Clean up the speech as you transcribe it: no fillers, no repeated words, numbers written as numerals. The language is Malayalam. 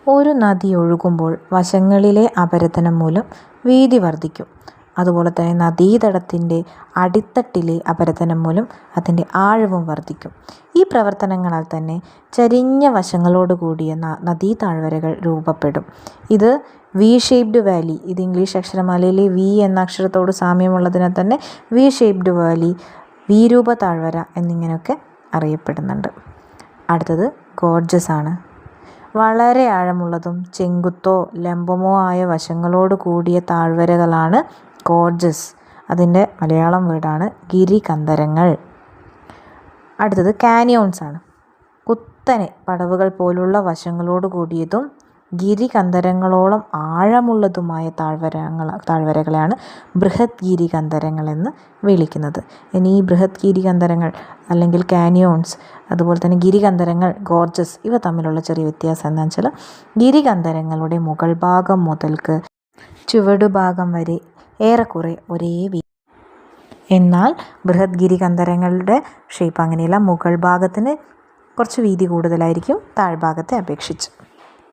ഒരു നദി ഒഴുകുമ്പോൾ വശങ്ങളിലെ അപരദനം മൂലം വീതി വർദ്ധിക്കും. അതുപോലെ തന്നെ നദീതടത്തിൻ്റെ അടിത്തട്ടിലെ അപരദനം മൂലം അതിൻ്റെ ആഴവും വർദ്ധിക്കും. ഈ പ്രവർത്തനങ്ങളാൽ തന്നെ ചരിഞ്ഞ വശങ്ങളോട് കൂടിയ നദീതാഴ്വരകൾ രൂപപ്പെടും. ഇത് വി ഷേപ്ഡ് വാലി, ഇത് ഇംഗ്ലീഷ് അക്ഷരമാലയിലെ വി എന്ന അക്ഷരത്തോട് സാമ്യമുള്ളതിനാൽ തന്നെ വി ഷേപ്ഡ് വാലി, വീരൂപ താഴ്വര എന്നിങ്ങനെയൊക്കെ അറിയപ്പെടുന്നുണ്ട്. അടുത്തത് ഗോർജസ് ആണ്. വളരെ ആഴമുള്ളതും ചെങ്കുത്തോ ലംബമോ ആയ വശങ്ങളോട് കൂടിയ താഴ്വരകളാണ് ഗോർജസ്. അതിൻ്റെ മലയാളം വേർഡാണ് ഗിരികന്ധരങ്ങൾ. അടുത്തത് കാനിയോൺസ് ആണ്. കുത്തനെ പടവുകൾ പോലുള്ള വശങ്ങളോട് കൂടിയതും ഗിരികന്ധരങ്ങളോളം ആഴമുള്ളതുമായ താഴ്വരകളെയാണ് ബൃഹത് ഗിരികന്ധരങ്ങൾ എന്ന് വിളിക്കുന്നത്. ഇനി ഈ ബൃഹത് ഗിരികന്ധരങ്ങൾ അല്ലെങ്കിൽ കാനിയോൺസ്, അതുപോലെ തന്നെ ഗിരികന്ധരങ്ങൾ, ഗോർജസ്, ഇവ തമ്മിലുള്ള ചെറിയ വ്യത്യാസം എന്താണെന്ന് വെച്ചാൽ ഗിരികന്ധരങ്ങളുടെ മുകൾ ഭാഗം മുതൽക്ക് ചുവടുഭാഗം വരെ ഏറെക്കുറെ ഒരേ എന്നാൽ ബൃഹത് ഗിരികന്ധരങ്ങളുടെ ഷേപ്പ് അങ്ങനെയല്ല. മുകൾ ഭാഗത്തിന് കുറച്ച് വീതി കൂടുതലായിരിക്കും താഴ്ഭാഗത്തെ അപേക്ഷിച്ച്.